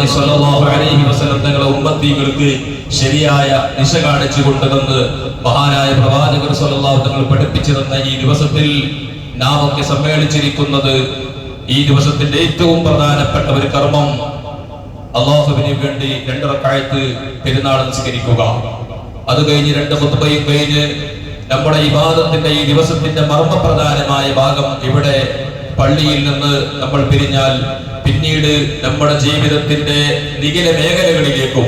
റസൂലുള്ളാഹി സ്വല്ലല്ലാഹു അലൈഹി വസല്ലം തങ്ങളുടെ ഉമ്മത്തികൾക്ക് ശരിയായ ദിശ കാണിച്ചു കൊണ്ടുവന്ന് മഹാനായ പ്രവാചകർ സ്വല്ലല്ലാഹു തങ്ങൾ പഠിപ്പിച്ചു തന്ന ഈ ദിവസത്തിൽ നാം ഒക്കെ സമ്മേളിച്ചിരിക്കുന്നത്, ഈ ദിവസത്തിന്റെ ഏറ്റവും പ്രധാനപ്പെട്ട ഒരു കർമ്മം അല്ലാഹുവിന് വേണ്ടി 2 റക്അത്ത് പെരുന്നാൾ നിസ്കരിക്കുക. അത് കഴിഞ്ഞ് 2 ഖുത്ബയും കഴിഞ്ഞ് നമ്മുടെ ഇബാദത്തിന്റെ ഈ ദിവസത്തിന്റെ മർമ്മപ്രധാനമായ ഭാഗം ഇവിടെ പള്ളിയിൽ നിന്ന് നമ്മൾ പിരിഞ്ഞാൽ പിന്നീട് നമ്മുടെ ജീവിതത്തിന്റെ നിഖില മേഖലകളിലേക്കും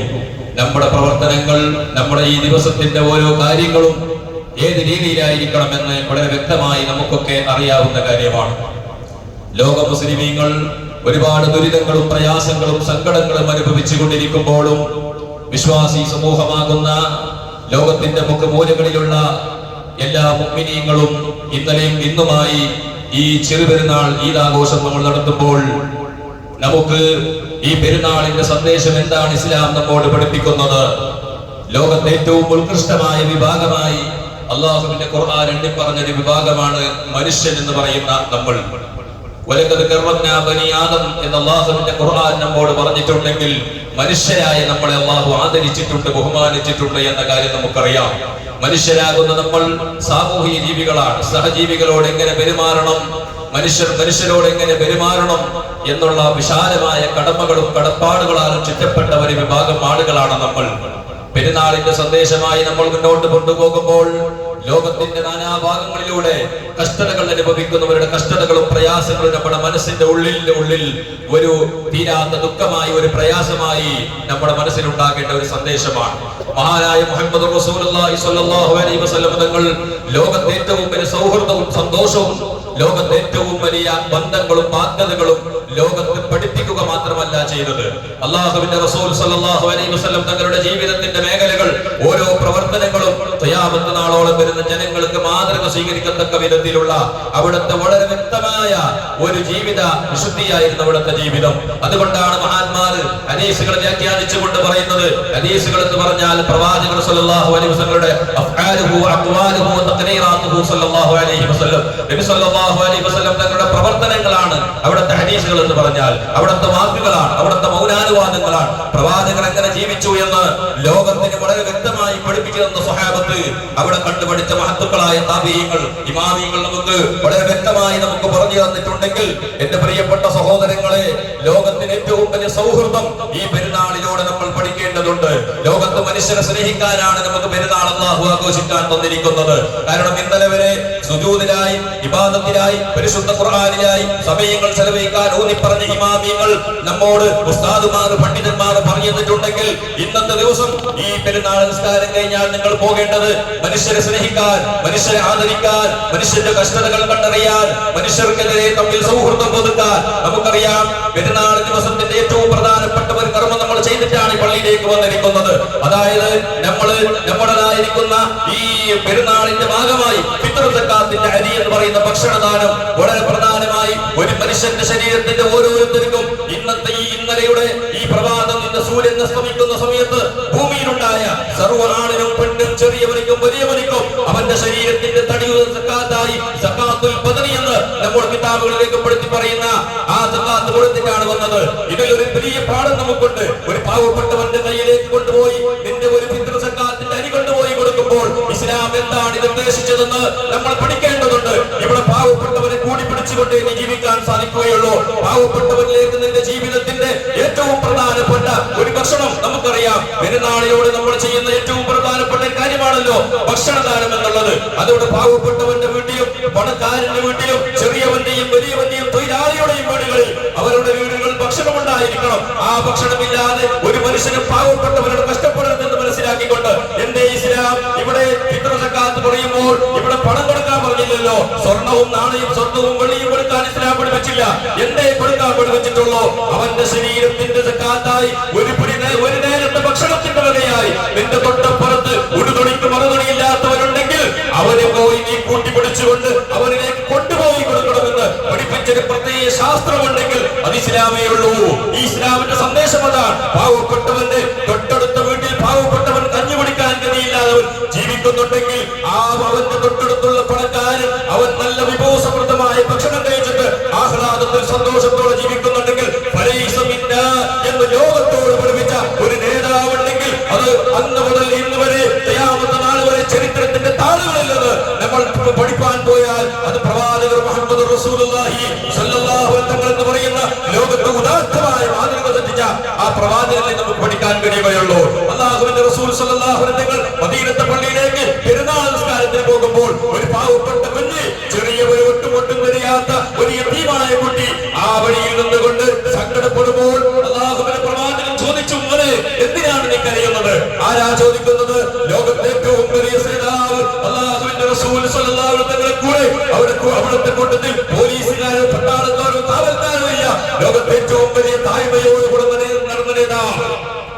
നമ്മുടെ പ്രവർത്തനങ്ങൾ, നമ്മുടെ ഈ ദിവസത്തിന്റെ ഓരോ കാര്യങ്ങളും ഏത് രീതിയിലായിരിക്കണമെന്ന് വളരെ വ്യക്തമായി നമുക്കൊക്കെ അറിയാവുന്ന കാര്യമാണ്. ലോക മുസ്ലിമീങ്ങൾ ഒരുപാട് ദുരിതങ്ങളും പ്രയാസങ്ങളും സങ്കടങ്ങളും അനുഭവിച്ചു കൊണ്ടിരിക്കുമ്പോഴും വിശ്വാസി സമൂഹമാകുന്ന ലോകത്തിന്റെ മുഖമൂലകളിലുള്ള എല്ലാ മുഅ്മിനീങ്ങളും ഇന്നലെയും ഇന്നുമായി ഈ ചെറുപെരുന്നാൾ ഈദാഘോഷം നമ്മൾ നടത്തുമ്പോൾ നമുക്ക് ഈ പെരുന്നാളിന്റെ സന്ദേശം എന്താണ് ഇസ്ലാം നമ്മോട് പഠിപ്പിക്കുന്നത്? ലോകത്തെ ഏറ്റവും ഉത്കൃഷ്ടമായ വിഭാഗമായി അള്ളാഹുവിന്റെ ഖുർആൻ എണ്ണി പറഞ്ഞൊരു വിഭാഗമാണ് മനുഷ്യൻ എന്ന് പറയുന്ന നമ്മൾ. വലഖദ് കർറംനാ ബനി ആദം എന്ന് അല്ലാഹുവിന്റെ ഖുർആൻ നമ്മോട് പറഞ്ഞിട്ടുണ്ടെങ്കിൽ മനുഷ്യരായ നമ്മളെ അല്ലാഹു ആദരിച്ചിട്ടുണ്ട്, ബഹുമാനിച്ചിട്ടുണ്ട് എന്ന കാര്യം നമുക്കറിയാം. മനുഷ്യരാകുന്ന നമ്മൾ സാമൂഹിക ജീവികളാണ്. സഹജീവികളോട് എങ്ങനെ പെരുമാറണം, മനുഷ്യരോട് എങ്ങനെ പെരുമാറണം എന്നുള്ള വിശാലമായ കടമകളും കടപ്പാടുകളാലും ചുറ്റപ്പെട്ട ഒരു വിഭാഗം ആളുകളാണ് നമ്മൾ. പെരുന്നാളിന്റെ സന്ദേശമായി നമ്മൾ മുന്നോട്ട് കൊണ്ടുപോകുമ്പോൾ ലോകത്തിന്റെ നാനാഭാഗങ്ങളിലൂടെ കഷ്ടതകൾ അനുഭവിക്കുന്നവരുടെ കഷ്ടതകളും പ്രയാസങ്ങളും നമ്മുടെ മനസ്സിന്റെ ഉള്ളിൽ ഒരു തീരാത്ത ദുഃഖമായി, ഒരു പ്രയാസമായി നമ്മുടെ മനസ്സിലുണ്ടാകേണ്ട ഒരു സന്ദേശമാണ്. മഹാനായ മുഹമ്മദ് റസൂലുള്ളാഹി സ്വല്ലല്ലാഹു അലൈഹി വസല്ലം തങ്ങൾ ലോകത്തെ ഏറ്റവും വലിയ സൗഹൃദവും സന്തോഷവും, ലോകത്തെ ഏറ്റവും വലിയ ബന്ധങ്ങളും ബാധ്യതകളും ലോകത്ത് പഠിപ്പിക്കുക മാത്രമല്ല ചെയ്തത്. അല്ലാഹുവിന്റെ റസൂൽ സ്വല്ലല്ലാഹു അലൈഹി വസല്ലം തങ്ങളുടെ ജീവിതത്തിന്റെ മേഖലകൾ, ഓരോ പ്രവർത്തനങ്ങളും ഖിയാമത്ത് നാളോളം വരുന്ന ജനങ്ങൾക്ക് മാതൃക സ്വീകരിക്കത്തക്ക വിധത്തിലുള്ള അവിടുത്തെ വളരെ വ്യക്തമായ ഒരു ജീവിത വിശുദ്ധിയായിരുന്നു അവിടുത്തെ ജീവിതം. അതുകൊണ്ടാണ് മഹാന്മാർ ഹദീസുകളെ വ്യാഖ്യാനിച്ചുകൊണ്ട് പറയുന്നത്, ഹദീസുകൾ എന്ന് പറഞ്ഞാൽ പ്രവാചകർ സ്വല്ലല്ലാഹു അലൈഹി വസല്ലമയുടെ അഫ്ആലുഹു അഖ്വാലുഹു തഖ്രീറാത്തുഹു സ്വല്ലല്ലാഹു അലൈഹി വസല്ലം, നബി സ്വല്ലല്ലാഹു അലൈഹി വസല്ലം തങ്ങളുടെ പ്രവർത്തനങ്ങളാണ് അവിടുത്തെ ഹദീസുകൾ എന്ന് പറഞ്ഞാൽ, അവിടുത്തെ വാക്കുകളാണ്, അവിടുത്തെ മൗനാനുവാദങ്ങളാണ്. പ്രവാചകർ എങ്ങനെ ജീവിച്ചു എന്ന് ലോകത്തിന് വളരെ വ്യക്തമായി പഠിപ്പിച്ചു തന്ന സ്വഹാബത്ത്, അവിടെ കണ്ടുപഠിച്ച മഹത്തുക്കളായ താബിഈങ്ങൾ, ഇമാമിങ്ങൾ നമുക്ക് വളരെ വ്യക്തമായി നമുക്ക് പറഞ്ഞു തന്നിട്ടുണ്ടെങ്കിൽ, എന്റെ പ്രിയപ്പെട്ട സഹോദരങ്ങളെ, ലോകത്തിന് ഏറ്റവും വലിയ സൗഹൃദം ഈ പെരുന്നാളിലൂടെ നമ്മൾ പഠിക്കേണ്ടതുണ്ട്. ലോകത്ത് മനുഷ്യരെ സ്നേഹിക്കാനാണ് നമുക്ക് പെരുന്നാൾ അല്ലാഹു ആഘോഷിക്കാൻ തന്നിരിക്കുന്നത്. കാരണം ഇന്നലെ വരെ സുജൂദിലായി, ഇബാദത്തിലായി, പരിശുദ്ധ ഖുർആനിലായി സമയങ്ങൾ ചെലവഴിക്കാൻ ഊന്നിപ്പറഞ്ഞ ഇമാമിങ്ങൾ നമ്മോട് ഉസ്താദുമാർ, പണ്ഡിതന്മാർ പറഞ്ഞു തന്നിട്ടുണ്ടെങ്കിൽ, ഇന്നത്തെ ദിവസം ഈ പെരുന്നാൾ നിസ്കാരം കഴിഞ്ഞാൽ നിങ്ങൾ പോകേണ്ടത് മനുഷ്യരെ സ്നേഹിക്കാൻ, മനുഷ്യരെ ആദരിക്കാൻ, മനുഷ്യന്റെ കഷ്ടതകൾ കണ്ടറിയാൻ, മനുഷ്യർക്കെതിരെ തമ്മിൽ സൗഹൃദം പുതുക്കാൻ. നമുക്കറിയാം, പെരുന്നാൾ ദിവസത്തിന്റെ ഏറ്റവും പ്രധാനപ്പെട്ട ഒരു കർമ്മം നമ്മൾ ചെയ്തിട്ടാണ് ഈ പള്ളിയിലേക്ക് വന്നിരിക്കുന്നത്. അതായത് നമ്മുടേതായിരിക്കുന്ന ഈ പെരുന്നാളിന്റെ ഭാഗമായി ഫിത്ർ സക്കാത്തിന്റെ അരി എന്ന് പറയുന്ന ഭക്ഷണദാനം വളരെ പ്രധാനമായി ഒരു മനുഷ്യന്റെ ശരീരത്തിന്റെ ഓരോരുത്തർക്കും ഇന്നലെയുടെ ഈ പ്രഭാതത്തിന്റെ സൂര്യൻ അസ്തമിക്കുന്ന സമയത്ത് ഭൂമിയിലുണ്ടായ സർവ്വ ആണിനും പെണ്ണും ചെറിയവനിക്കും വലിയവനിക്കും അവന്റെ ശരീരത്തിന്റെ തടിയുടെ സക്കാത്തായി സക്കാത്തുൽ ബദനി എന്ന് നമ്മുടെ കിതാബുകളിൽ രേഖപ്പെടുത്തി പറയുന്ന ആ സക്കാത്ത് കൊടുത്തിട്ടാണ് വന്നത്. ഇതിലൊരു വലിയ പാഠം നമുക്കുണ്ട്. ഒരു പാവപ്പെട്ടവന്റെ കയ്യിലേക്ക് കൊണ്ടുപോയി നിന്റെ ഒരു ഫിത്ർ സക്കാത്തിന്റെ അരി കൊണ്ടുപോയി കൊടുക്കുമ്പോൾ ഇസ്ലാം എന്താണ് ഇത് ഉദ്ദേശിച്ചതെന്ന് നമ്മൾ പഠിക്കേണ്ടതുണ്ട്. ഇവിടെ പാവപ്പെട്ടവനെ കൂടി പിടിച്ചുകൊണ്ട് ഇനി ജീവിക്കാൻ സാധിക്കുകയുള്ളൂ. പാവപ്പെട്ടവരിലേക്ക് നിന്റെ ജീവിതത്തിന്റെ ഏറ്റവും പ്രധാനപ്പെട്ട ഒരു ഭക്ഷണം നമുക്കറിയാം. പെരുന്നാളിലൂടെ നമ്മൾ ചെയ്യുന്ന ഏറ്റവും പ്രധാനപ്പെട്ട കാര്യമാണല്ലോ ഭക്ഷണദാനം എന്നുള്ളത്. അതോടെ പാവപ്പെട്ടവന്റെ വീട്ടിലും പണക്കാരന്റെ വീട്ടിലും ചെറിയവന്റെയും വലിയവന്റെയും തൊഴിലാളിയുടെയും വീടുകളിൽ അവരുടെ വീടുകളിൽ ഭക്ഷണമുണ്ടായിരിക്കണം. ആ ഭക്ഷണമില്ലാതെ ഒരു മനുഷ്യന് പാവപ്പെട്ടവരുടെ കഷ്ടപ്പെടരുതെന്ന് മനസ്സിലാക്കിക്കൊണ്ട് എന്റെ ഇസ്ലാം ഇവിടെ ഫിത്ർ സക്കാത്ത് പറയുമ്പോൾ ഇവിടെ പണം കൊടുക്കാൻ പറഞ്ഞില്ലല്ലോ. സ്വർണവും നാണയം, സ്വർണവും വെള്ളിയും കൊടുക്കാൻ ഇസ്ലാം പഠിപ്പിച്ചില്ല. എന്തേ കൊടുക്കാൻ പഠിപ്പിച്ചിട്ടുള്ളൂ? അവന്റെ ശരീരത്തിന്റെ സക്കാത്തായി ഒരു നേരത്തെ ഭക്ഷണത്തിന്റെ വകയായി നിന്റെ തൊട്ടപ്പുറത്ത് ഉടുതുണിക്ക് മറുതുണിയില്ലാത്തവരുണ്ടെങ്കിൽ അവരെ പോയി നീ കൂട്ടിപ്പിടിച്ചുകൊണ്ട് അവരിലേക്ക് കൊണ്ടുപോയി കൊടുക്കണമെന്ന് പഠിപ്പിച്ചൊരു പ്രത്യേക ശാസ്ത്രമുണ്ടെങ്കിൽ അത് ഇസ്ലാമേ ഉള്ളൂ. ഈ ഇസ്ലാമിന്റെ സന്ദേശം അതാണ്. പാവപ്പെട്ടവന്റെ തൊട്ടടുത്ത വീട്ടിൽ പാവപ്പെട്ടവൻ കഞ്ഞി കുടിക്കാൻ ഗതിയില്ലാതവൻ ജീവിക്കുന്നുണ്ടെങ്കിൽ ആ അവന്റെ തൊട്ടടുത്തുള്ള പണക്കാരൻ അവൻ നല്ല വിഭവസമൃദ്ധമായ ഭക്ഷണം കഴിച്ചിട്ട് ആഹ്ലാദത്തിൽ സന്തോഷത്തോടെ ജീവിക്കുന്നുണ്ടെങ്കിൽ എന്ന് ലോകത്തോട് പഠിപ്പിച്ച ഒരു നേതാവുണ്ടെങ്കിൽ അത് അന്ന് മുതൽ ഇന്ന് വരെ ഖിയാമത്ത് നാൾ വരെ ചരിത്രത്തിന്റെ താളുകളിൽ നിന്ന് നമ്മൾ പഠിപ്പാൻ പോയാൽ അത് പ്രവാചകർ മുഹമ്മദ് റസൂലുള്ളാഹി സ്വല്ലല്ലാഹു അലൈഹി വസല്ലം എന്ന് പറയുന്ന ലോകത്ത് ഉദാത്തമായ മാതൃക തെറ്റിച്ച ആ പ്രവാചകനെ നമുക്ക് പഠിക്കാൻ കഴിയുകയുള്ളൂ. അല്ലാഹുവിന്റെ റസൂൽ സ്വല്ലല്ലാഹു അലൈഹി വസല്ലം മദീനത്തെ പള്ളിയിലേക്ക് പെരുന്നാൾ നിസ്കാരത്തിന് പോകുമ്പോൾ ഒരു പാവപ്പെട്ട കുഞ്ഞ്, ചെറിയ ഒരു ഒട്ടുമൊട്ടും വരിയാത്ത ഒരു യതീമായ കുട്ടി ആ വഴിയിൽ നിന്നുകൊണ്ട് സങ്കടപ്പെടുമ്പോൾ അല്ലാഹുവിന്റെ പ്രവാചകൻ ചോദിച്ചു, മോനെ എന്തിനാണ് നീ കരയുന്നത്? ആരാ ചോദിക്കുന്നത്? ലോകത്തെ ഏറ്റവും വലിയ നേതാവ് അല്ലാഹുവിന്റെ റസൂൽ സ്വല്ലല്ലാഹു അലൈഹി വസല്ലം കൂടെ അവിടുത്തെ കൂട്ടത്തിൽ പോലീസുകാരോ പട്ടാളക്കാരോ കാവൽക്കാരോ ഇല്ല, ലോകത്തെ ഏറ്റവും വലിയ താഴ്മയോടുകൂടെ നടന്ന നേതാവ്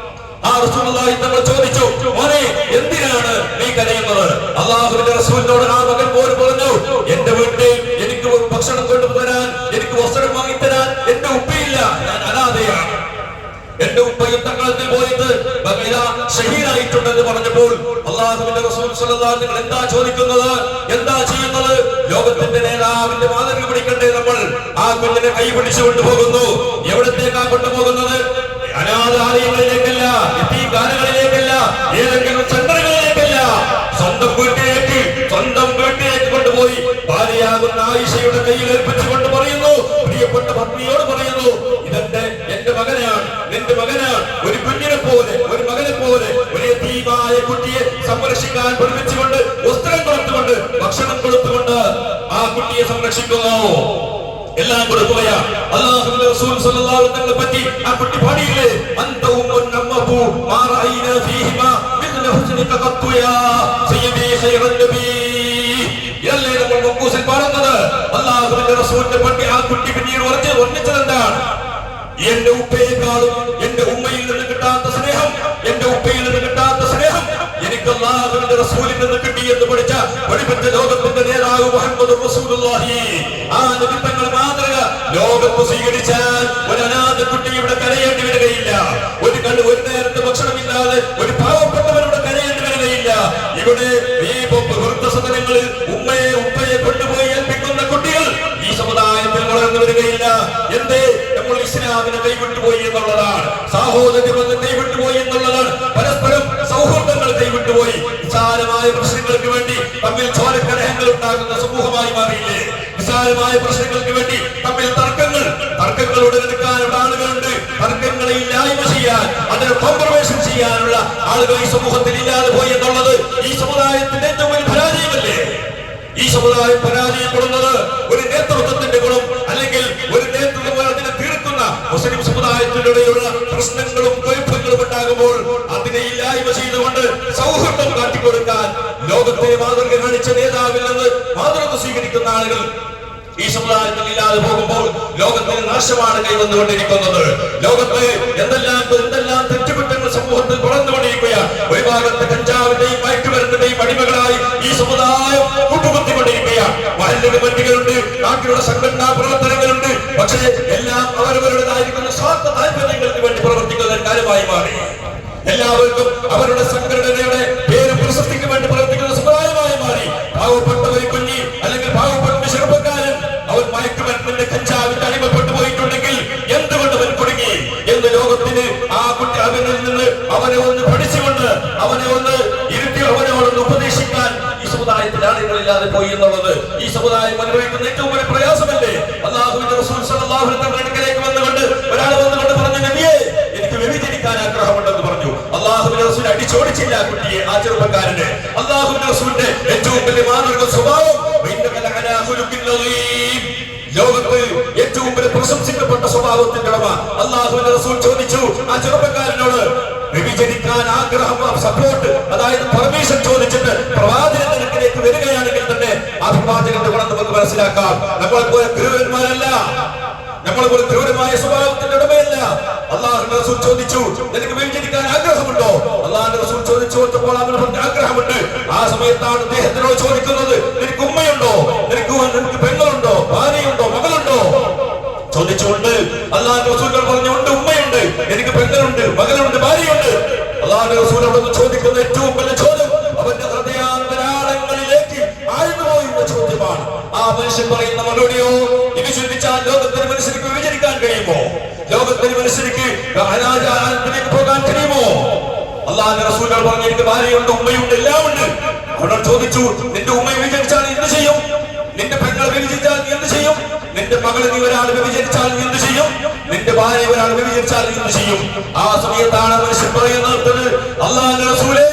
ആ റസൂലുള്ളാഹി തങ്ങൾ ചോദിച്ചു, മോനെ എന്തിനാണ് നീ കരയുന്നത്? അല്ലാഹുവിന്റെ റസൂലിനോട് ആ മകൻ പോലും പറഞ്ഞു, എന്റെ വീട്ടിൽ എനിക്ക് ഭക്ഷണം കൊണ്ടുതരാൻ, എനിക്ക് വസ്ത്രം വാങ്ങിത്തരാൻ എന്റെ ഉപ്പയില്ല, ഞാൻ അനാഥയാണ്. എന്റെ ഉപ്പയും തങ്ങളത്തിൽ പോയിട്ട് ഷഹീദായിട്ടുണ്ടെന്ന് പറഞ്ഞപ്പോൾ അല്ലാഹുവിന്റെ റസൂൽ സ്വല്ലല്ലാഹു അലൈഹി വസല്ലം എന്താ ചോദിക്കുന്നത്? എന്താ ചെയ്യുന്നത്? ലോകത്തിന്റെ നേതാവിന്റെ മാതൃക പിടിക്കണ്ടേ നമ്മൾ? ആ കുഞ്ഞിനെ കൈ പിടിച്ചു കൊണ്ടുപോകുന്നു. എവിടത്തേക്കാ കൊണ്ടുപോകുന്നത്? അനാഥാലയങ്ങളിലേക്കല്ല, യതീംഖാനകളിലേക്കല്ല, ഏതെങ്കിലും സെന്ററുകളിലേക്കല്ല, സ്വന്തം വീട്ടിലേക്ക് കൊണ്ടുപോയി ഭാര്യയാകുന്ന ആയിഷയുടെ കയ്യിൽ ഏൽപ്പിച്ചുകൊണ്ട് പറയുന്നു, പ്രിയപ്പെട്ട പത്നിയോട് പറയുന്നു, ഇതെന്റെ എന്റെ മകനാണ്, നിന്റെ മകനാണ്. ഒരു കുഞ്ഞിനെ പോലെ, ഒരു മകനെ പോലെ ഒരു യതീമായ കുട്ടിയെ സംരക്ഷിക്കാൻ പഠിപ്പിച്ചുകൊണ്ട്, വസ്ത്രം കൊടുത്തുകൊണ്ട്, ഭക്ഷണം കൊടുത്തുകൊണ്ട് ആ കുട്ടിയെ സംരക്ഷിക്കുന്നു. എല്ലാം കൊടുക്കുകയാ. അല്ലാഹുവിന്റെ റസൂൽ സ്വല്ലല്ലാഹു അലൈഹി വസല്ലം പറ്റി ആ കുട്ടി പാടിയില്ലേ, അൻതഉം വന്നമബു മാ റഅയ്നാ ഫീഹിമാ മിസ്ല ഹുസ്നിക ഖത്തു യാ സയ്യിദി ഖൈറൻ നബി. യല്ലേ നമ്മൾ മക്കൂസിൽ പാടുന്നത്. അല്ലാഹുവിന്റെ റസൂലിനെ പറ്റി ആ കുട്ടി പിന്നീട് വർണ്ണിച്ചതെന്താണ്? എന്റെ ഉപ്പയെക്കാളും എന്റെ ഉമ്മയിൽ നിന്ന് കിട്ടാത്ത സ്നേഹം, എന്റെ ഉപ്പയിൽ നിന്ന് കിട്ടാത്ത സ്നേഹം എനിക്ക് അല്ലാഹുവിന്റെ റസൂലിൽ നിന്ന് കിട്ടി എന്ന് പഠിപ്പിച്ച ലോകത്തിന്റെ നേതാവ് മുഹമ്മദ് റസൂലുള്ളാഹി. ആ നബി തങ്ങൾ മാതൃക ലോകത്ത് സ്വീകരിച്ചാൽ ഒരു അനാഥ കുട്ടി ഇവിടെ കരയേണ്ടി വരികയില്ല. ഒരു നേരത്തെ ഭക്ഷണമില്ലാതെ ഒരു പാവപ്പെട്ടവരുടെ കരയേണ്ടി വരികയില്ല. ഇവിടെ ഈ വൃദ്ധസദനങ്ങളിൽ ഉപ്പയെ കൊണ്ടുപോയി ഏൽപ്പിക്കുന്ന കുട്ടികൾ ഈ സമുദായത്തിൽ വളർന്നു വരികയില്ല. എന്തേ? നമ്മൾ ഇസ്ലാമിനെ കൈവിട്ടുപോയി എന്നുള്ളതാണ്, സാഹോദര്യം കൈവിട്ടുപോയി എന്നുള്ളതാണ്, പരസ്പരം സൗഹൃദങ്ങൾ കൈവിട്ടുപോയി. വിശാലമായ പ്രശ്നങ്ങൾക്ക് വേണ്ടി തമ്മിൽ ചോരക്കലഹങ്ങൾ ഉണ്ടാകുന്ന സമൂഹമായി മാറിയില്ലേ? വിശാലമായ പ്രശ്നങ്ങൾക്ക് വേണ്ടി തമ്മിൽ തർക്കങ്ങൾ ഉടലെടുക്കാനുള്ള ആളുകളുണ്ട്. തർക്കങ്ങളെ ഇല്ലായ്മ ചെയ്യാൻ, അതിനെ കോംപ്രമൈസ് ചെയ്യാനുള്ള ആളുകൾ ഈ സമൂഹത്തിൽ ഇല്ലാതെ പോയി എന്നുള്ളത് ഈ സമുദായത്തിന്റെ ഏറ്റവും വലിയ പരാജയമല്ലേ? ഈ സമുദായം പരാജയപ്പെടുന്നത് ഒരു നേതൃത്വത്തിന്റെ ഗുണം, അല്ലെങ്കിൽ ഒരു നേതൃത്വം അതിനെ തീർക്കുന്ന മുസ്ലിം സമുദായത്തിലൂടെയുള്ള പ്രശ്നങ്ങളും കുഴപ്പങ്ങളും ഉണ്ടാകുമ്പോൾ അതിനെ ഇല്ലായ്മ ചെയ്തുകൊണ്ട് സൗഹൃദം കാട്ടിക്കൊടുക്കാൻ ലോകത്തെ മാതൃക കാണിച്ച നേതാവിൽ നിന്ന് മാതൃക സ്വീകരിക്കുന്ന ആളുകൾ ഈ സമുദായത്തിൽ ഇല്ലാതെ പോകുമ്പോൾ ലോകത്തിന് നാശമാണ് കൈവന്നുകൊണ്ടിരിക്കുന്നത്. ലോകത്ത് എന്തെല്ലാം തെറ്റുകുറ്റങ്ങൾ സമൂഹത്തിൽ വളർന്നുകൊണ്ടിരിക്കുകയാണ്. ഒരു ഭാഗത്ത് കഞ്ചാവിന്റെയും മയക്കുമരുന്നിന്റെയും അടിമകളായി ഈ സമുദായം കൂട്ടുകുത്തിക്കൊണ്ടിരിക്കുകയാണ്. മഹല്ലുകളുണ്ട്, നാട്ടിലുള്ള സംഘടനാ പ്രവർത്തനങ്ങളുണ്ട്. പക്ഷേ എല്ലാം അവരവരുടേതായിരിക്കുന്ന സ്വാർത്ഥ താല്പര്യങ്ങൾക്ക് വേണ്ടി പ്രവർത്തിക്കുന്ന ഒരു കാര്യമായി മാറി. എല്ലാവർക്കും അവരുടെ സംഘടനയുടെ പേര് പ്രശസ്തിക്ക് വേണ്ടി പ്രവർത്തിക്കുന്ന സമുദായമായി മാറി. പാവപ്പെട്ടവർ കുഞ്ഞി അല്ലെങ്കിൽ പാവപ്പെട്ട ചെറുപ്പക്കാരൻ അവർ മയക്കുമരുന്നിന്റെ കഞ്ചാവിന്റെ അടിമപ്പെട്ടു പോയിട്ടുണ്ടെങ്കിൽ എന്തുകൊണ്ട് അവൻ കുടുങ്ങി എന്ന് ലോകത്തിന് ആ കുട്ടി അവനിൽ നിന്ന് അവനെ ഒന്ന് പഠിച്ചുകൊണ്ട് അവനെ ഒന്ന് ഇരുത്തി അവനോടൊന്ന് ഉപദേശിക്കാൻ ഈ സമുദായത്തിൽ ആളുകളില്ലാതെ പോയി എന്നുള്ളത് ഈ സമുദായം അനുഭവിക്കുന്ന ഏറ്റവും വലിയ പ്രയാസമല്ലേ? അല്ലാഹുവിന്റെ റസൂൽ സ്വല്ലല്ലാഹു അലൈഹി വസല്ലം അടുക്കലേക്ക് വന്നുകൊണ്ട് ഒരാൾ വന്നുകൊണ്ട് പറഞ്ഞു, നബിയേ എനിക്ക് വ്യഭിചരിക്കാൻ ആഗ്രഹമുണ്ടെന്ന് പറഞ്ഞു. അല്ലാഹുവിന്റെ റസൂൽ അടിച്ചോടിച്ചില്ല ആ കുട്ടിയെ, ആ ചെറുപ്പക്കാരനെ. അല്ലാഹുവിന്റെ റസൂലിന്റെ ഏറ്റവും വലിയ മാതൃക സ്വഭാവം ലോകത്ത് ഏറ്റവും വലിയ പ്രശംസിക്കപ്പെട്ട സ്വഭാവത്തിന്റെ ഉടമ അല്ലാഹുവിന്റെ റസൂൽ ചോദിച്ചു ആ ചെറുപ്പക്കാരനോട്, വ്യഭിചരിക്കാൻ ആഗ്രഹം, സപ്പോർട്ട്, അതായത് പെർമിഷൻ ചോദിച്ചിട്ട് പ്രവാചകന്റെ അടുക്കലേക്ക് വരികയാണെങ്കിൽ തന്നെ ആ പ്രവാചകന്റെ ഗുണം നമുക്ക് മനസ്സിലാക്കാം. നമ്മളെപ്പോലെ ക്രൂരന്മാരല്ല, നമ്മളെപ്പോലെ ക്രൂരമായ സ്വഭാവത്തിന്റെ ഉടമയല്ല. അല്ലാഹുവിന്റെ റസൂൽ ചോദിച്ചു, നിനക്ക് വ്യഭിചരിക്കാൻ ആഗ്രഹമുണ്ടോ? അല്ലാഹുവിന്റെ റസൂൽ ചോദിച്ചപ്പോൾ അവന് പറഞ്ഞ ആഗ്രഹമുണ്ട്. ആ സമയത്താണ് അദ്ദേഹത്തിനോട് ചോദിക്കുന്നത്, നിനക്ക് ഉമ്മയുണ്ടോ? നിനക്ക് പെങ്ങളുണ്ടോ? ഭാര്യയുണ്ടോ? മകളുണ്ടോ? ചോദിച്ചുകൊണ്ട് അല്ലാഹുവിന്റെ റസൂൽ പറഞ്ഞുകൊണ്ട്, ഉമ്മയുണ്ട്, എനിക്ക് പെങ്ങളുണ്ട്, മകളുണ്ട്, ഭാര്യയുണ്ട്. അല്ലാഹുവിന്റെ റസൂൽ അവിടെ ചോദിക്കുന്ന ഏറ്റവും വലിയ ചോദ്യം അവന്റെ ഹൃദയാന്തരാളങ്ങളിലേക്ക് ആഴ്ന്നുപോയിരുന്ന ചോദ്യമാണ്. ആ മനുഷ്യൻ പറയുന്ന മറുപടിയോ, ഇത് ചിന്തിച്ചാൽ ലോകത്തിന് മനുഷ്യർക്ക് വിഭജിക്കാൻ കഴിയുമോ? ലോകത്തിന് മനുഷ്യർക്ക് അനാചാരത്തിലേക്ക് പോകാൻ കഴിയുമോ? അള്ളാഹുവിന്റെ റസൂലുകൾ പറഞ്ഞു, എനിക്ക് ഭാര്യയുണ്ട്, ഉമ്മയുണ്ട്, എല്ലാം ഉണ്ട്. അവനോട് ചോദിച്ചു, നിന്റെ ഉമ്മയെ വിഭജിച്ചാൽ എന്ത് ചെയ്യും? നിന്റെ പെങ്ങളെ വിഭജിച്ചാൽ നീ എന്ത് ചെയ്യും? നിന്റെ മകളെ നീ ഒരാൾ വിഭജിച്ചാൽ നീ എന്ത് ചെയ്യും? നിന്റെ ഭാര്യ ഒരാൾ വിഭജിച്ചാൽ നീ എന്ത് ചെയ്യും? ആ സമയത്താണ് മനുഷ്യൻ പറയുന്നത്, അള്ളാഹുവിന്റെ റസൂലേ,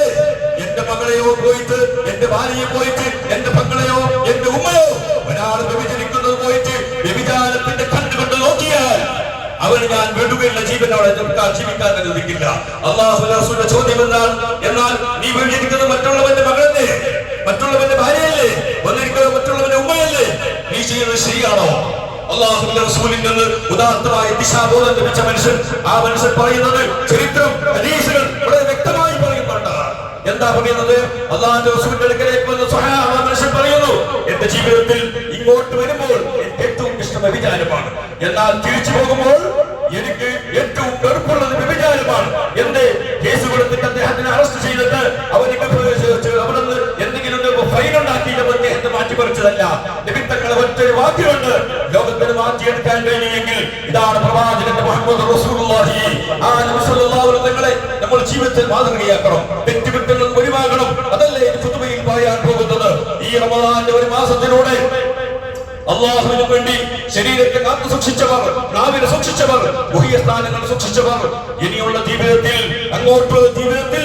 എന്റെ മകളെയോ പോയിട്ട്, എന്റെ ഭാര്യയെ പോയിട്ട്, എന്റെ പെങ്ങളെയോ എന്റെ ഉമ്മയോ ഒരാൾ വിഭജിക്കുന്നത് പോയിട്ട് വ്യഭിചാരത്തിന്റെ കണ്ണുകൊണ്ട് നോക്കിയാൽ അവന് ഞാൻ വിടുകയില്ല, ജീവനോടെ ജീവിക്കാൻ അനുവദിക്കില്ല. അള്ളാഹുവിന്റെ റസൂലിന്റെ ചോദ്യം എന്നാൽ നീ വിഭജിക്കുന്നത് മറ്റുള്ളവന്റെ മകളല്ലേ, മറ്റുള്ളവന്റെ ഭാര്യയല്ലേ, വന്നിരിക്കുന്നത് മറ്റുള്ളവന്റെ ഉമ്മയല്ലേ? നീ ചെയ്യുന്നത് ശരിയാണോ? അള്ളാഹുവിന്റെ റസൂലിൽ നിന്ന് ഉദാത്തമായ ദിശാബോധം ലഭിച്ച മനുഷ്യൻ, ആ മനുഷ്യൻ പറയുന്നത് ചരിത്രം, ഹദീസുകൾ വളരെ വ്യക്തമായി പറയുന്നുണ്ട്. എന്താ പറയുന്നത്? അള്ളാഹുവിന്റെ റസൂലിന്റെ അടുക്കലേക്ക് വന്ന സ്വഹാബ മനുഷ്യൻ പറയുന്നു, എന്റെ ജീവിതത്തിൽ ഇങ്ങോട്ട് വരുമ്പോൾ എനിക്ക് ഏറ്റവും ഇഷ്ടം വ്യഭിചാരമാണ്, എന്നാൽ തിരിച്ചു പോകുമ്പോൾ എനിക്ക് ഏറ്റവും വെറുപ്പുള്ളത് വ്യഭിചാരമാണ്. എന്റെ കേസ് കൊടുത്തിട്ട് അദ്ദേഹത്തിനെ അറസ്റ്റ് ചെയ്തിട്ട് അവർക്ക് അവിടുന്ന് എന്തെങ്കിലും ഫൈൻ ഉണ്ടാക്കിയിട്ട് അദ്ദേഹത്തെ മാറ്റിപ്പറിച്ചതല്ല. നിമിത്തങ്ങളെ ഒറ്റൊരു വാക്യമുണ്ട്, ലോകത്തിന് മാറ്റിയെടുക്കാൻ കഴിയുമെങ്കിൽ ഇതാണ് പ്രവാചകന്റെ മുഹമ്മദ് റസൂലുള്ളാഹി. ആ നബി സല്ലല്ലാഹു അലൈഹി വസല്ലമയെ നമ്മൾ ജീവിതത്തിൽ മാതൃകയാക്കണം, തെറ്റുകുറ്റങ്ങൾ ഒഴിവാക്കണം. അതല്ലേ ഈ ഖുതുബയിൽ പറയാൻ പോകുന്നത്. ഈ റമദാന്റെ ഒരു മാസത്തിലൂടെ അള്ളാഹുവിന് വേണ്ടി ശരീരത്തെ കാത്തു സൂക്ഷിച്ചവർ, നാവിനെ സൂക്ഷിച്ചവർ, ഗുഹ്യസ്ഥാനങ്ങൾ സൂക്ഷിച്ചവർ ഇനിയുള്ള ജീവിതത്തിൽ, അങ്ങോട്ടുള്ള ജീവിതത്തിൽ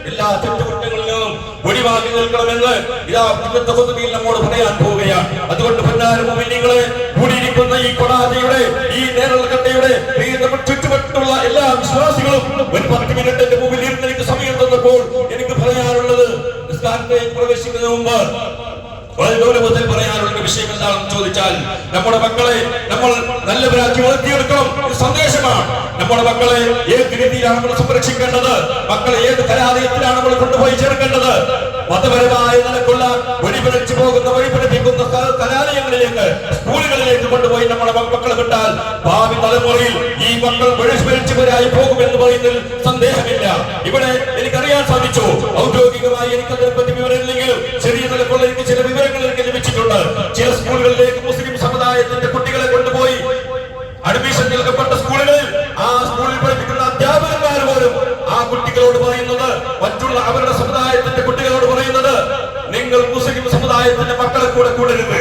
എല്ലാ തെറ്റുകുറ്റങ്ങളിൽ നിന്നും ഒഴിവാക്കി നിൽക്കണമെന്ന് ഇതാ ഇന്നത്തെ ഖുതുബയിൽ നമ്മോട് പറയാൻ പോവുകയാണ്. അതുകൊണ്ട് പൊന്നാര മുഅ്മിനീങ്ങളെ, കൂടിയിരിക്കുന്ന ഈ കൊടാതിയുടെ, ഈ നേരൽക്കട്ടയുടെ ചുറ്റുപറ്റുള്ള എല്ലാ വിശ്വാസികളും ഒരു 10 മിനിറ്റ് എന്റെ മുമ്പിൽ ഇരുന്ന് എനിക്ക് സമയം തന്നപ്പോൾ എനിക്ക് പറയാനുള്ളത്, നിസ്കാരത്തിലേക്ക് പ്രവേശിക്കുന്നതിന് മുമ്പ് മുതൽ പറയാനുള്ള വിഷയം എന്താണെന്ന് ചോദിച്ചാൽ, നമ്മുടെ മക്കളെ നമ്മൾ നല്ലവരാക്കി വളർത്തിയെടുക്കണം. ഒരു സന്ദേശമാണ്. നമ്മുടെ മക്കളെ ഏത് രീതിയിലാണ് നമ്മൾ സംരക്ഷിക്കേണ്ടത്, മക്കളെ ഏത് കലാലയത്തിലാണ് നമ്മൾ കൊണ്ടുപോയി ചേർക്കേണ്ടത്. മതപരമായ നിലക്കുള്ള വഴിപിഴച്ചു പോകുന്ന, വഴിപിഴപ്പിക്കുന്ന കലാലയങ്ങളിലേക്ക്, സ്കൂളുകളിലേക്ക് കൊണ്ടുപോയി നമ്മുടെ മക്കളെ വിട്ടാൽ ഭാവി തലമുറയിൽ ഈ മക്കൾ വഴിപിഴച്ചവരായി പോകുമെന്ന് പറയുന്നതിൽ സന്ദേഹമില്ല. ഇവിടെ എനിക്കറിയാൻ സാധിച്ചു, ഔദ്യോഗികമായി എനിക്കതിനെപ്പറ്റി വിവരമില്ലെങ്കിലും ചെറിയ നിലക്കുള്ള എനിക്ക് ചില വിവരങ്ങൾ എനിക്ക് ലഭിച്ചിട്ടുണ്ട്. ചില സ്കൂളുകളിലേക്ക് മുസ്ലിം സമുദായത്തിന്റെ കുട്ടികളെ കൊണ്ടുപോയി അഡ്മിഷൻ നൽകപ്പെട്ട സ്കൂളുകളിൽ ആ സ്കൂളിൽ പഠിപ്പിക്കുന്ന അധ്യാപകന്മാർ പോലും ആ കുട്ടികളോട് പറയുന്നത്, മറ്റുള്ള അവരുടെ സമുദായത്തിന്റെ കുട്ടികളോട് പറയുന്നത്, നിങ്ങൾ മുസ്ലിം സമുദായത്തിന്റെ മക്കളെ കൂടെ കൂടരുത്,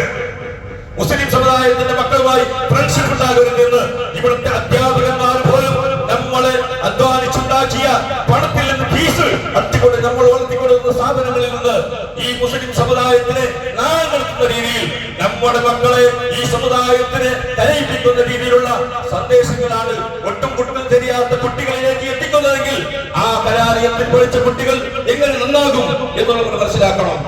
മുസ്ലിം സമുദായത്തിന്റെ മക്കളുമായി ഫ്രണ്ട്ഷിപ്പ് ഉണ്ടാകരുത് എന്ന് ഇവിടുത്തെ അധ്യാപകന്മാർ പോലും നമ്മളെ അധ്വാനിച്ചുണ്ടാക്കിയ പണത്തിൽ നിന്ന് ഫീസ് അട്ടിക്കൊണ്ട് നമ്മൾ വളർത്തിക്കൊടുക്കുന്ന സ്ഥാപനങ്ങളിൽ നിന്ന് ഈ മുസ്ലിം സമുദായത്തിനെ നാം നടത്തുന്ന രീതിയിൽ നമ്മുടെ മക്കളെ ഈ സമുദായത്തിന് കരയിപ്പിക്കുന്ന രീതിയിലുള്ള സന്ദേശങ്ങളാണ് ഒട്ടും കുട്ടും தெரியாത്ത കുട്ടികളിലേക്ക് എത്തിക്കുന്നതെങ്കിൽ ആ കലാലയത്തിൽ പഠിച്ച കുട്ടികൾ എങ്ങനെ നന്നാകും എന്നുള്ളത് മനസ്സിലാക്കണം.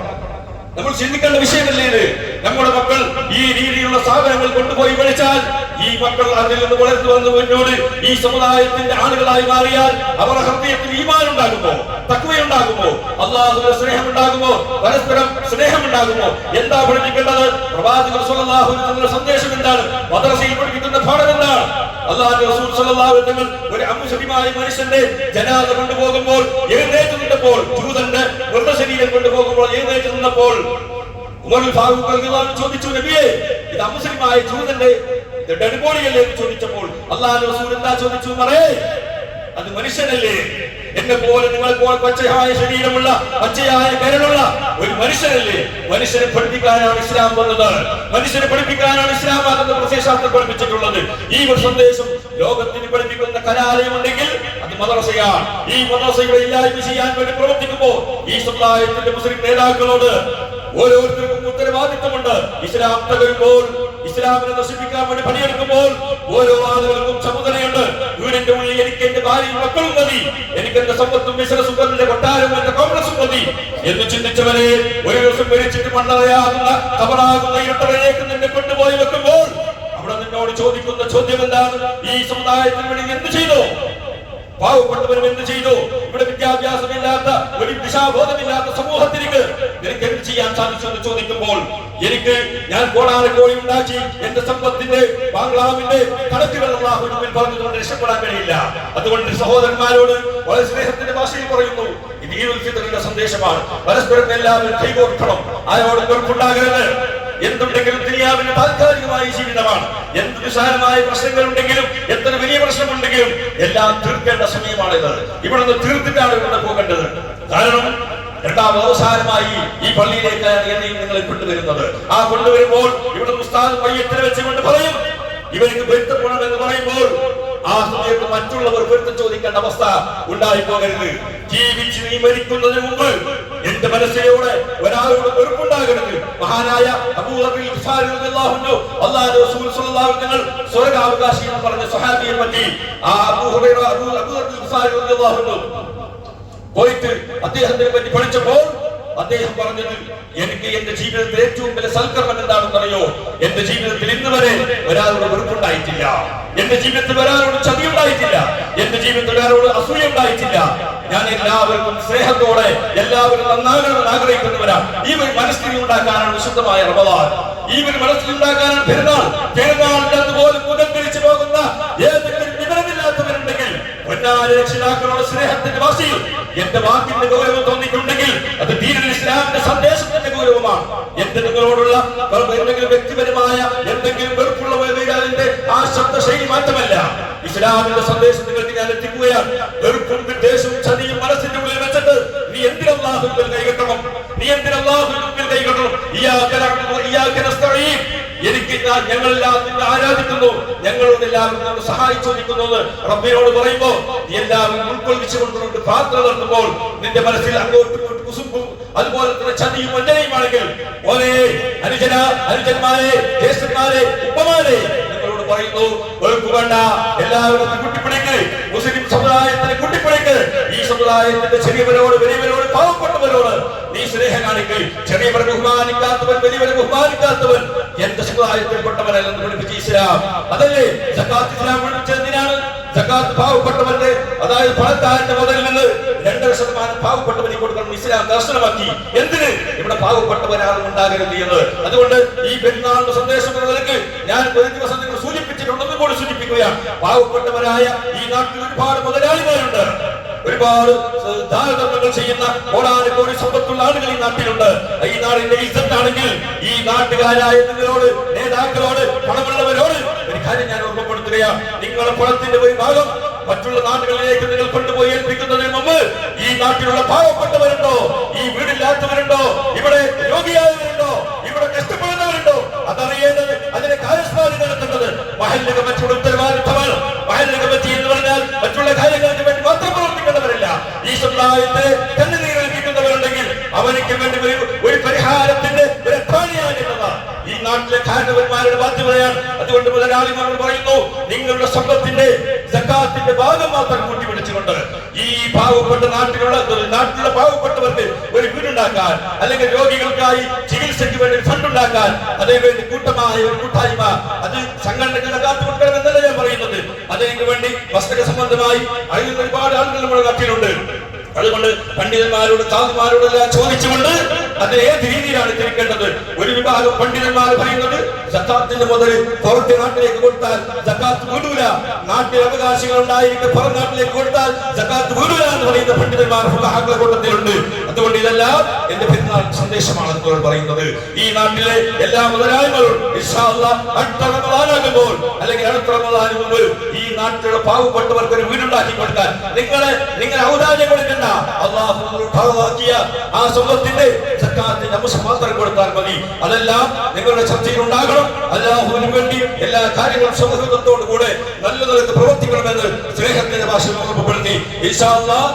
നമ്മൾ ചിന്തിക്കേണ്ട വിഷയമല്ലേ ഇത്? നമ്മുടെ മക്കൾ ഈ രീതിയിലുള്ള സ്ഥാപനങ്ങൾ കൊണ്ടുപോയി പഠിച്ചാൽ ഈ മക്കൾ അതിൽ നിന്ന് വളർന്നു വന്ന് മുന്നോട്ട് ഈ സമുദായത്തിന്റെ ആളുകളായി മാറിയാൽ അവരുടെ ഹൃദയത്തിൽ ഈമാൻ ഉണ്ടാകുമോ, തഖ്വയുണ്ടാകുമോ, അല്ലാഹുവിന്റെ സ്നേഹം ഉണ്ടാകുമോ, പരസ്പരം സ്നേഹം ഉണ്ടാകുമോ? എന്താ പഠിപ്പിക്കേണ്ടത്? പ്രവാചകൻ സ്വല്ലല്ലാഹു അലൈഹി വസല്ലം സന്ദേശം എന്താണ്? മദ്രസയിൽ പഠിപ്പിക്കുന്ന പാഠം എന്താണ്? അല്ലാഹുവിന്റെ റസൂൽ സ്വല്ലല്ലാഹു അലൈഹി വസല്ലം ഒരു അമുസ്ലിമായ മനുഷ്യന്റെ ജനാസ കൊണ്ടുപോകുമ്പോൾ എഴുന്നേറ്റ് നിന്നപ്പോൾ, ജൂതന്റെ മൃതശരീരം കൊണ്ടുപോകുമ്പോൾ എഴുന്നേറ്റ് നിന്നപ്പോൾ ഉമർ ഫാറൂഖ് റളിയല്ലാഹു അൻഹു ചോദിച്ചു, നബിയേ, ഇത് അമുസ്ലിമായ ജൂതന്റെ ഡെഡ് ബോഡിയല്ലേ എന്ന് ചോദിച്ചപ്പോൾ അല്ലാഹുവിന്റെ റസൂൽ എന്താ ചോദിച്ചു? ഉമറേ, അത് മനുഷ്യനല്ലേ, എന്നെ പോലെ നിങ്ങൾ പോലെ പച്ചയായ ശരീരമുള്ള, പച്ചയായ കരളുള്ള ഒരു മനുഷ്യനല്ലേ. മനുഷ്യനെ പഠിപ്പിക്കാനാണ് ഇസ്ലാം വന്നത്, മനുഷ്യനെ പഠിപ്പിക്കാനാണ് ഇസ്ലാം ആകുന്ന പ്രത്യയശാസ്ത്രം പഠിപ്പിച്ചിട്ടുള്ളത്. ഈ ഒരു സന്ദേശം ലോകത്തിന് പഠിപ്പിക്കുന്ന കലാലയമുണ്ടെങ്കിൽ അത് മദ്രസയാണ്. ഈ മദ്രസകളെ ഇല്ലായ്മ ചെയ്യാൻ വേണ്ടി പ്രവർത്തിക്കുമ്പോൾ ഈ സമുദായത്തിന്റെ മുസ്ലിം നേതാക്കളോട് ഓരോരുത്തർക്കും ഉത്തരവാദിത്വമുണ്ട്. ഇസ്ലാം തകരുമ്പോൾ, ഇസ്ലാമിനെ നശിപ്പിക്കാൻ വേണ്ടി പണിയെടുക്കുമ്പോൾ ഓരോ ആളുകൾക്കും ചുമതലയുണ്ട്. വീടിന്റെ ഉള്ളിൽ എനിക്ക് എന്റെ ഭാര്യയും മക്കളും മതി, എനിക്ക് എന്റെ സമ്പത്തും ബിസിനസും എന്റെ കൊട്ടാരവും എന്റെ കോംപ്ലക്സും മതി എന്ന് ചിന്തിച്ചവരെ ഒരു ദിവസം മരിച്ചിട്ട് മണ്ണറയാകുന്ന കബറാകുന്ന ഇരുട്ടറയിലേക്ക് നിന്നെ കൊണ്ടുപോയി വെക്കുമ്പോൾ അവിടെ നിന്നോട് ചോദിക്കുന്ന ചോദ്യം എന്താണ്? ഈ സമുദായത്തിന് വേണ്ടി എന്ത് ചെയ്തു? പാവപ്പെട്ടവരും എന്ത് ചെയ്തു? ഇവിടെ വിദ്യാഭ്യാസമില്ലാത്ത, ഒരു ദിശാബോധമില്ലാത്ത സമൂഹത്തിലേക്ക് നിനക്ക് എന്ത് ചെയ്യാൻ സാധിച്ചു എന്ന് ചോദിക്കുമ്പോൾ ഞാൻ കോടാനക്കോടി ഉണ്ടാക്കി എന്റെ സമ്പത്തിന്റെ ബാംഗ്ലാവിന്റെ കണക്കുകൾ അല്ലാഹുവിന്റെ മുന്നിൽ പറഞ്ഞുകൊണ്ട് രക്ഷപ്പെടാൻ കഴിയില്ല. അതുകൊണ്ട് സഹോദരന്മാരോട് വളരെ സ്നേഹത്തിന്റെ ഭാഷയിൽ പറയുന്നു, ഇത് ഈദുൽ ഫിത്റിന്റെ സന്ദേശമാണ്. പരസ്പരം എല്ലാവരും കൈകോർക്കണം, ആരോടും വെറുപ്പുണ്ടാകരുത്. എന്തുണ്ടെങ്കിലും ദുനിയാവിന് താൽക്കാലികമായ ജീവിതമാണ്. എന്ത് വിശാലമായ പ്രശ്നങ്ങൾ ഉണ്ടെങ്കിലും എത്ര വലിയ പ്രശ്നമുണ്ടെങ്കിലും എല്ലാം തീർക്കേണ്ട സമയമാണിത്. ഇവിടെ നിന്ന് തീർത്തിട്ടാണ് ഇവിടെ പോകേണ്ടത്. കാരണം രണ്ടാമത് അവസാനമായി ഈ പള്ളിയിലേക്കാണ് എന്നെയും നിങ്ങളെ കൊണ്ടുവരുന്നത്. ആ കൊണ്ടുവരുമ്പോൾ ഇവിടെ ഉസ്താദ് മയ്യത്തിനെ വെച്ചുകൊണ്ട് പറയും ഇവർക്ക് പൊരുത്തപ്പെടണമെന്ന് പറയുമ്പോൾ ആ സമയത്ത് മറ്റുള്ളവർ പൊരുത്തം ചോദിക്കേണ്ട അവസ്ഥ ഉണ്ടായി പോകരുത്. ജീവിച്ച് നീ മരിക്കുന്നതിന് മുമ്പ് എന്റെ മനസ്സിലൂടെ ഒരാളോട് വെറുപ്പുണ്ടാകരുത്. മഹാനായ അബൂബക്കർ ഗിഫാരി റളിയല്ലാഹു അൻഹു അല്ലാഹുവിന്റെ റസൂൽ സ്വല്ലല്ലാഹു അലൈഹി വസല്ലം സ്വർഗ്ഗാവകാശി എന്ന് പറഞ്ഞ സ്വഹാബിയെ പറ്റി ആ അബൂബക്കർ ഗിഫാരി റളിയല്ലാഹു അൻഹു പോയിട്ട് അദ്ദേഹത്തിനെ പറ്റി പഠിച്ചപ്പോൾ അദ്ദേഹം പറഞ്ഞത് എനിക്ക് എന്റെ ജീവിതത്തിൽ ഏറ്റവും വലിയ സൽക്കർമ്മം എന്താണെന്ന് അറിയോ? എന്റെ ജീവിതത്തിൽ ഇന്ന് വരെ ഒരാളോട് വെറുപ്പുണ്ടായിട്ടില്ല, എന്റെ ജീവിതത്തിൽ ഒരാളോട് ചതിയുണ്ടായിട്ടില്ല, എന്റെ ജീവിതത്തിൽ ഒരാളോട് അസൂയ ഉണ്ടായിട്ടില്ല. ഞാൻ എല്ലാവർക്കും സ്നേഹത്തോടെ എല്ലാവരും നന്നാകണമെന്ന് ആഗ്രഹിക്കുന്നവരാണ്. ഈ ഒരു മനസ്ഥിതി ഉണ്ടാക്കാനാണ് വിശുദ്ധമായ റമദാൻ. ഈ ഒരു മനസ്ഥിതി ഉണ്ടാക്കാനാണ് പെരുന്നാൾ. പെരുന്നാളിന്റെ അതുപോലെ മുഖംതിരിച്ചു പോകുന്ന ഏതെങ്കിലും വിവരമില്ലാത്തവരുണ്ടെങ്കിൽ രക്ഷിതാക്കളുടെ സ്നേഹത്തിന്റെ വാസിയിൽ എന്റെ വാക്കിന്റെ ഗൗരവം തോന്നിയിട്ടുണ്ടെങ്കിൽ അത് ദീനുൽ ഇസ്ലാമിന്റെ സന്ദേശത്തിന്റെ ഗൗരവമാണ്. എന്റെ നിങ്ങളോടുള്ള എന്തെങ്കിലും വ്യക്തിപരമായ എന്തെങ്കിലും വെറുപ്പുള്ള അതിന്റെ ആ ശബ്ദ ശൈലി മാറ്റമല്ല. ഇസ്ലാമിന്റെ സന്ദേശം നിങ്ങൾക്ക് ഞാൻ എത്തിക്കുകയാണ്. വെറുപ്പും വിദ്വേഷവും ചതിയും മനസ്സിന്റെ ഉള്ളിൽ വെച്ചിട്ട് നീ എന്തിന് അല്ലാഹുവിൽ കൈകെട്ടണം? നീ എന്തിന് അല്ലാഹുവിൽ കൈകെട്ടണം? എനിക്ക് ഞങ്ങളെല്ലാം നിന്നെ ആരാധിക്കുന്നു, ഞങ്ങളോട് എല്ലാവരും സഹായിച്ചോദിക്കുന്നു റബ്ബിനോട് പറയുമ്പോ നീ എല്ലാവരും ഉൾക്കൊള്ളിച്ചുകൊണ്ടുകൊണ്ട് പ്രാർത്ഥന നടത്തുമ്പോൾ നിന്റെ മനസ്സിൽ അങ്ങോട്ടും ഇങ്ങോട്ടും കുസുമ്പും അതുപോലെ തന്നെ ചതിയും വഞ്ചനയുമാണെങ്കിൽ ഓരേ അനുജന്മാരെ, ജ്യേഷ്ഠന്മാരെ, ഉപ്പമാരെ നിങ്ങളോട് പറയുന്നു വെറുപ്പ് വേണ്ട, എല്ലാവരും കുട്ടിപ്പിടിക്ക്, മുസ്ലിം സമുദായത്തിന് കുട്ടിപ്പിടിക്ക്. ഈ സമുദായത്തിന്റെ ചെറിയവരോട് വലിയവരോട് പാവപ്പെട്ടവരോട് നീ സ്നേഹം കാണിക്ക്. ചെറിയവരെ ബഹുമാനിക്കാത്തവൻ വലിയവരെ ബഹുമാനിക്കാത്തവൻ എന്റെ സമുദായത്തിൽപ്പെട്ടവനല്ലെന്ന് പഠിപ്പിച്ച ഇസ്ലാം. അതല്ലേ സക്കാത്ത് ഇസ്ലാം പഠിപ്പിച്ചതിനാണ്? സക്കാത്ത് പാവപ്പെട്ടവന്റെ, അതായത് പണക്കാരന്റെ മുതലിൽ നിന്ന് 2% പാവപ്പെട്ടവനെ കൊടുക്കണം ഇസ്ലാം ദർശനമാക്കി. എന്തിന്? ഇവിടെ പാവപ്പെട്ടവരാണ് ഉണ്ടാകരുത് എന്ന്. അതുകൊണ്ട് ഈ പെരുന്നാളിന്റെ സന്ദേശം എന്ന നിലയ്ക്ക് ഞാൻ ഒരു ദിവസം നിങ്ങൾ സൂചിപ്പിച്ചിട്ടുണ്ടെന്ന് കൂടി സൂചിപ്പിക്കുകയാണ്. പാവപ്പെട്ടവരായ ഈ നാട്ടിൽ ഒരുപാട് മുതലാളിമാരുണ്ട്, ഒരുപാട് ദാനധർമ്മങ്ങൾ ചെയ്യുന്ന കോടാനുകോടി സമ്പത്തുള്ള ആളുകൾ ഈ നാട്ടിലുണ്ട്. ഈ നാടിന്റെ ഇസ്സത്താണെങ്കിൽ ഈ നാട്ടുകാരായ നിങ്ങളോട്, നേതാക്കളോട്, പണമുള്ളവരോട് ഒരു കാര്യം ഞാൻ ഓർമ്മപ്പെടുത്തുകയാണ്. നിങ്ങളുടെ പണത്തിന്റെ ഒരു ഭാഗം മറ്റുള്ള നാടുകളിലേക്ക് നിങ്ങൾ കൊണ്ടുപോയി ഏൽപ്പിക്കുന്നതിന് മുമ്പ് ഈ നാട്ടിലുള്ള പാവപ്പെട്ടവരുണ്ടോ, ഈ വീടില്ലാത്തവരുണ്ടോ, ഇവിടെ രോഗിയായവരുണ്ടോ, ഇവിടെ കഷ്ടപ്പെടുന്നവരുണ്ടോ, അതറിയേണ്ടത്, അതിനെ കാര്യസ്ഥാനം നടത്തേണ്ടത് മഹല്ല് കമ്മിറ്റിയുടെ ഉത്തരവാദിത്തമാണ്. മഹല്ല് കമ്മിറ്റി എന്ന് പറഞ്ഞാൽ മറ്റുള്ള കാര്യങ്ങൾക്ക് വേണ്ടി മാത്രം പ്രവർത്തിക്കേണ്ടവരല്ല. ഈ സമുദായത്തെ കണ്ണുനീരേൽപ്പിക്കുന്നവരുണ്ടെങ്കിൽ അവർക്ക് വേണ്ടി ഒരു പരിഹാരത്തിന്റെ ഒരു അത്രാണിയാകേണ്ടതാണ് ഈ നാട്ടിലെ കാരണവന്മാരുടെ ബാധ്യതയാണ്. അതുകൊണ്ട് മുതലാളിമാരോട് പറയുന്നു, നിങ്ങളുടെ സമ്പത്തിന്റെ സക്കാത്തിന്റെ ഭാഗം മാത്രം കൂട്ടിപ്പിടിച്ചുകൊണ്ട് ഈ പാവപ്പെട്ട നാട്ടിലുള്ള പാവപ്പെട്ടവർക്ക് ഒരു വീടുണ്ടാക്കാൻ, അല്ലെങ്കിൽ രോഗികൾക്കായി ചികിത്സയ്ക്ക് വേണ്ടി ഫണ്ട് ഉണ്ടാക്കാൻ, അതേവേണ്ടി കൂട്ടമായ ഒരു കൂട്ടായ്മ, അത് സംഘടനകളുടെ കാത്തു കൊടുക്കണമെന്നല്ല ഞാൻ പറയുന്നത്. അതിനു വേണ്ടി വസ്തുത സംബന്ധമായി അറിയുന്ന ഒരുപാട് ആളുകൾ നമ്മുടെ നാട്ടിലുണ്ട്. അതുകൊണ്ട് പണ്ഡിതന്മാരോട് കാതുമാരോടെല്ലാം ചോദിച്ചുകൊണ്ട് അത് ഏത് രീതിയിലാണ് തിരിക്കേണ്ടത്? ഒരു വിഭാഗം പണ്ഡിതന്മാർ പറയുന്നത് സക്കാത്തിന്റെ മുതൽ പുറത്തെ നാട്ടിലേക്ക് കൊടുത്താൽ സക്കാത്ത് വീടൂല, നാട്ടിൽ അവകാശികൾ ഉണ്ടായിരിക്കെ പുറം നാട്ടിലേക്ക് കൊടുത്താൽ സക്കാത്ത് വീടൂല എന്ന് പറയുന്ന പണ്ഡിതന്മാർ ഫുഖഹാക്കളുടെ കൂട്ടത്തിലുണ്ട്. അതുകൊണ്ട് ഇതെല്ലാം എന്റെ പെരുന്നാൾ സന്ദേശമാണ് നിങ്ങൾ പറയുന്നത്. ഈ നാട്ടിലെ എല്ലാ മുതലാളിമാരും ഇൻഷാ അല്ലാഹ് അടുത്ത റമദാനാകുമ്പോൾ അല്ലെങ്കിൽ അടുത്ത റമദാന് മുമ്പ് ഈ നാട്ടിലുള്ള പാവപ്പെട്ടവർക്ക് ഒരു വീടുണ്ടാക്കി കൊടുക്കാൻ നിങ്ങൾ ഔദാര്യം കൊടുക്കണ്ട. അല്ലാഹു ആ സമ്പത്തിന്റെ സക്കാത്തിന്റെ അംശം മാത്രം കൊടുത്താൽ മതി. അതെല്ലാം നിങ്ങളുടെ ചർച്ചയിൽ ഉണ്ടാകണം. അല്ലാഹുവിന് വേണ്ടി എല്ലാ കാര്യങ്ങളും സൗഹൃദത്തോടു കൂടെ നല്ല നിലക്ക് പ്രവർത്തിക്കണമെന്ന് സ്നേഹത്തിന്റെ ഭാഷ ഓർമ്മപ്പെടുത്തി ഇൻഷാ അല്ലാഹ്